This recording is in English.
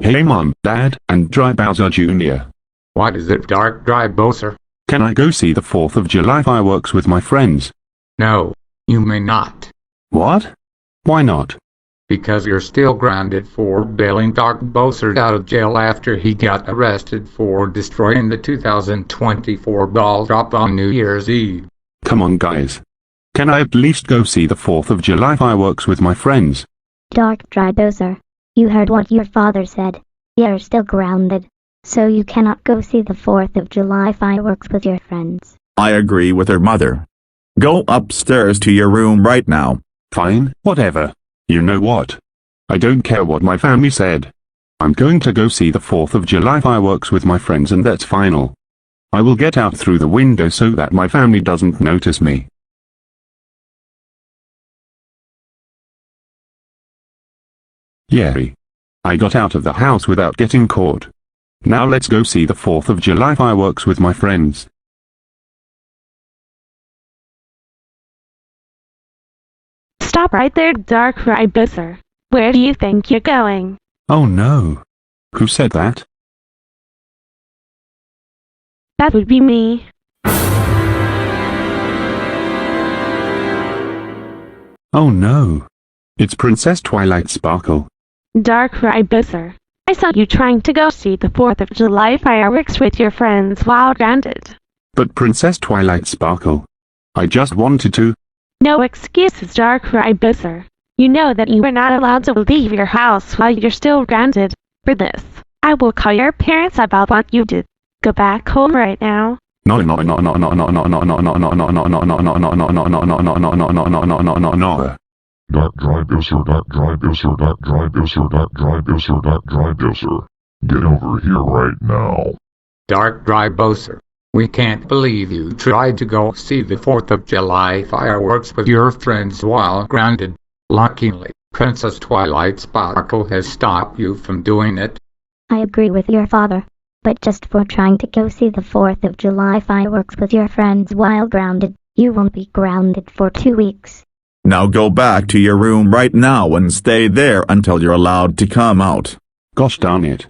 Hey Mom, Dad, and Dry Bowser Jr. What is it, Dark Dry Bowser? Can I go see the 4th of July fireworks with my friends? No, you may not. What? Why not? Because you're still grounded for bailing Dark Bowser out of jail after he got arrested for destroying the 2024 ball drop on New Year's Eve. Come on guys. Can I at least go see the 4th of July fireworks with my friends? Dark Dry Bowser, you heard what your father said. You're still grounded, so you cannot go see the 4th of July fireworks with your friends. I agree with her mother. Go upstairs to your room right now. Fine, whatever. You know what? I don't care what my family said. I'm going to go see the 4th of July fireworks with my friends, and that's final. I will get out through the window so that my family doesn't notice me. Yay. I got out of the house without getting caught. Now let's go see the 4th of July fireworks with my friends. Stop right there, Dark Dry Bowser. Where do you think you're going? Oh no. Who said that? That would be me. Oh no. It's Princess Twilight Sparkle. Dark Dry Bowser, I saw you trying to go see the 4th of July fireworks with your friends while grounded. But Princess Twilight Sparkle, I just wanted to. No excuses, Dark Dry Bowser. You know that you are not allowed to leave your house while you're still grounded. For this, I will call your parents about what you did. Go back home right now. No. Dark Dry Bowser, Dark Dry Bowser, Dark Dry Bowser, Dark Dry Bowser, Dark Dry Bowser. Get over here right now. Dark Dry Bowser, we can't believe you tried to go see the 4th of July fireworks with your friends while grounded. Luckily, Princess Twilight Sparkle has stopped you from doing it. I agree with your father, but just for trying to go see the 4th of July fireworks with your friends while grounded, you won't be grounded for 2 weeks. Now go back to your room right now and stay there until you're allowed to come out. Gosh darn it.